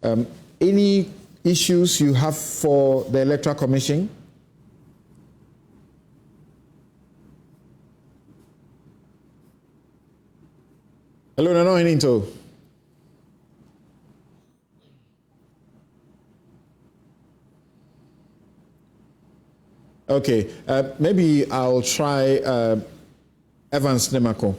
Any issues you have for the Electoral Commission? Hello, Nano Hininto. Okay, maybe I'll try Evans Nimako,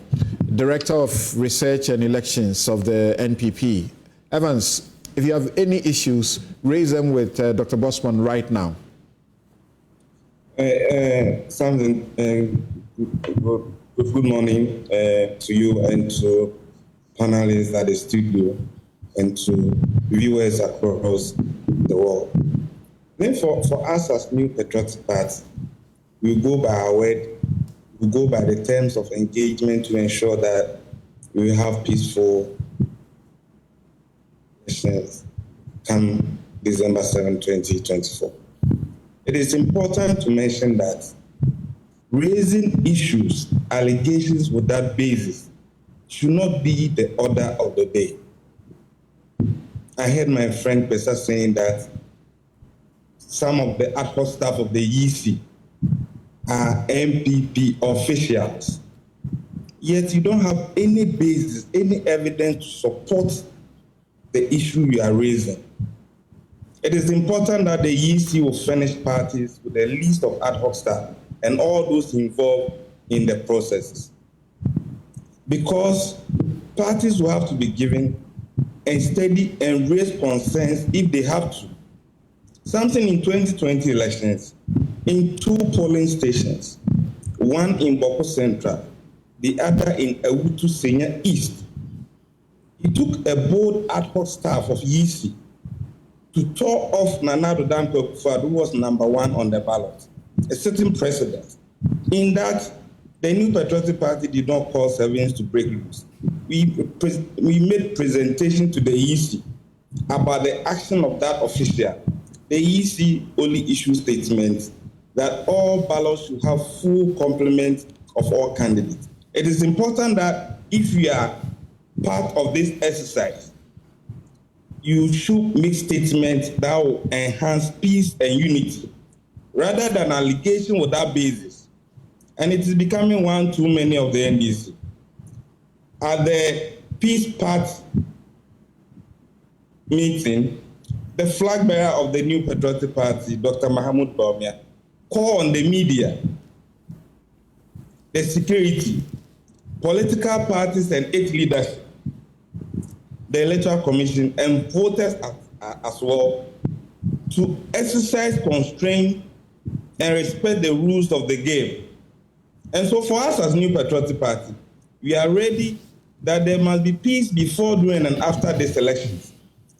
Director of Research and Elections of the NPP. Evans, if you have any issues, raise them with Dr. Bosman right now. Good morning to you and to panelists at the studio and to viewers across the world. Then for us as New Patriotic Party, we go by our word, we go by the terms of engagement to ensure that we have peaceful elections come December 7, 2024. It is important to mention that raising issues, allegations without basis should not be the order of the day. I heard my friend Pesa saying that some of the ad hoc staff of the EC are MPP officials. Yet you don't have any basis, any evidence to support the issue you are raising. It is important that the EC will furnish parties with a list of ad hoc staff and all those involved in the processes. Because parties will have to be given a study and raise concerns if they have to. Something in 2020 elections, in 2 polling stations, one in Boko Central, the other in Ewutu Senya East. He took a bold ad hoc staff of YC to tore off Nana Dampo Akufo-Addo, who was #1 on the ballot, a certain precedent. In that, the New Patriotic Party did not call servants to break loose. We made presentation to the EC about the action of that official. The EC only issued statements that all ballots should have full complement of all candidates. It is important that if you are part of this exercise, you should make statements that will enhance peace and unity, rather than allegation without basis. And it is becoming one too many of the NDC. At the Peace Pact meeting, the flag bearer of the New Patriotic Party, Dr. Mahmoud Bawumia, called on the media, the security, political parties and its leadership, the Electoral Commission and voters as well, to exercise constraint and respect the rules of the game. And so for us as New Patriotic Party, we are ready that there must be peace before, during, and after these elections,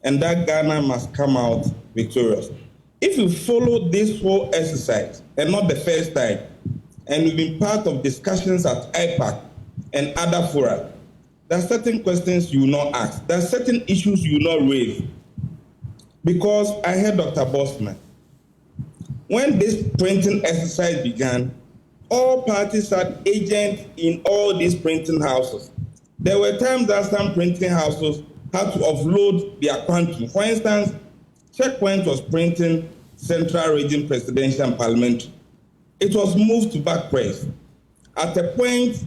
and that Ghana must come out victorious. If you follow this whole exercise, and not the first time, and you've been part of discussions at IPAC and other fora, there are certain questions you will not ask. There are certain issues you will not raise. Because I heard Dr. Bosman, when this printing exercise began, all parties had agents in all these printing houses. There were times that some printing houses had to offload their quantum. For instance, Checkpoint was printing Central Region Presidential and Parliamentary. It was moved to back press. At a point,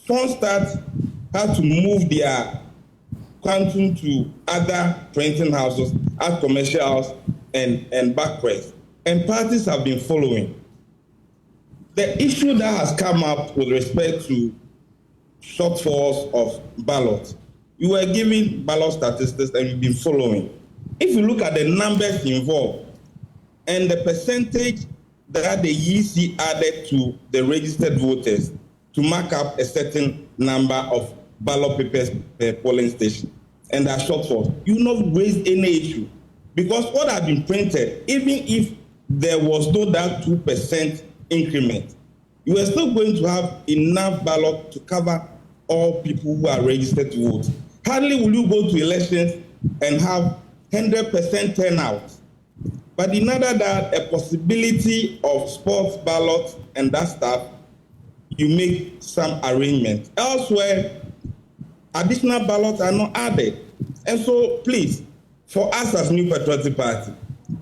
Fonstart had to move their quantum to other printing houses, at commercial house and back press. And parties have been following. The issue that has come up with respect to shortfalls of ballots, you were giving ballot statistics and you've been following. If you look at the numbers involved and the percentage that the EC added to the registered voters to mark up a certain number of ballot papers per polling station, and that shortfall, you not raise any issue. Because what has been printed, even if there was no that 2% increment, you are still going to have enough ballot to cover all people who are registered to vote. Hardly will you go to elections and have 100% turnout. But in order that a possibility of sports ballots and that stuff, you make some arrangement. Elsewhere, additional ballots are not added. And so please, For us as New Patriotic Party,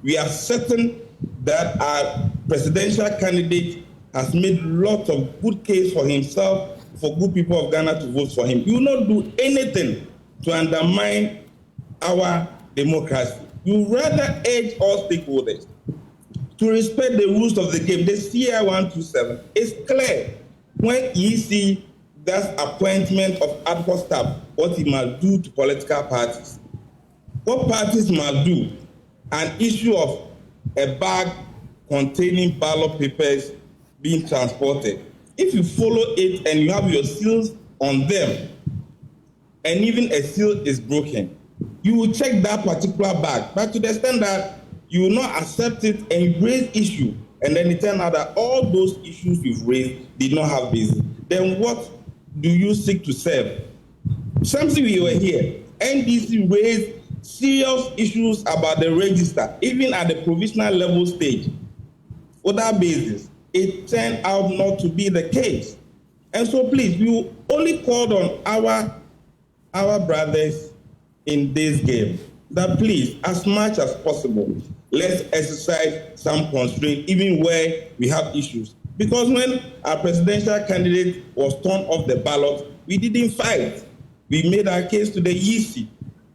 we are certain that our presidential candidate has made lots of good case for himself, for good people of Ghana to vote for him. You will not do anything to undermine our democracy. You rather urge all stakeholders to respect the rules of the game. The CI 127 is clear. When EC does appointment of ad hoc staff, what he must do to political parties. What parties must do, an issue of a bag containing ballot papers being transported. If you follow it and you have your seals on them, and even a seal is broken, you will check that particular bag. But to the extent that you will not accept it and you raise issue, and then it turns out that all those issues you've raised did not have basis, then what do you seek to serve? Something we were here, NDC raised serious issues about the register, even at the provisional level stage. Without basis, it turned out not to be the case. And so please, we only called on our brothers in this game that please, as much as possible, let's exercise some constraint, even where we have issues. Because when our presidential candidate was torn off the ballot, we didn't fight. We made our case to the EC.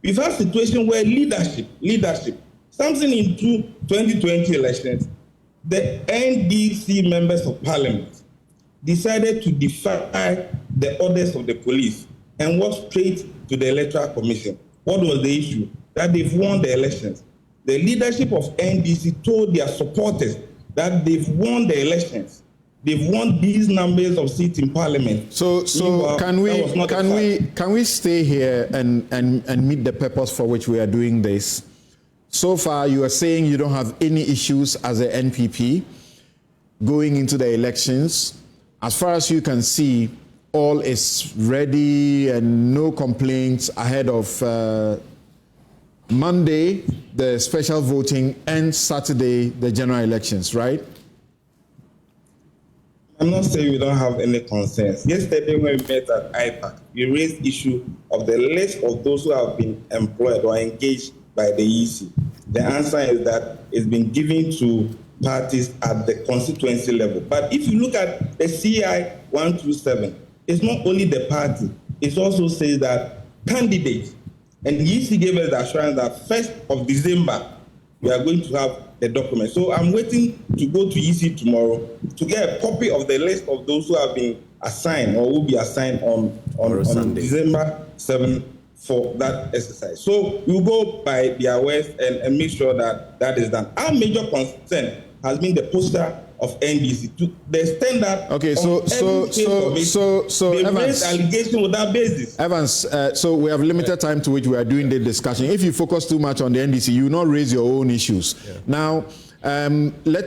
We've had a situation where leadership, something in 2020 elections, the NDC members of parliament decided to defy the orders of the police and walk straight to the Electoral Commission. What was the issue? That they've won the elections. The leadership of NDC told their supporters that they've won the elections. They've won these numbers of seats in parliament. So can we stay here and meet the purpose for which we are doing this? So far, you are saying you don't have any issues as a NPP going into the elections. As far as you can see, all is ready and no complaints ahead of Monday, the special voting, and Saturday, the general elections, right? I'm not saying we don't have any concerns. Yesterday when we met at IPAC, we raised the issue of the list of those who have been employed or engaged by the EC. The answer is that it's been given to parties at the constituency level. But if you look at the CI 127, it's not only the party, it also says that candidates, and the EC gave us the assurance that 1st of December, we are going to have the document. So I'm waiting to go to EC tomorrow to get a copy of the list of those who have been assigned or will be assigned on December 7th for that exercise. So we'll go by their words and make sure that that is done. Our major concern has been the posture of NDC to the extent that they raise allegation without basis. Evans, so we have limited time to which we are doing the discussion. If you focus too much on the NDC, you will not raise your own issues. Yeah. Now, let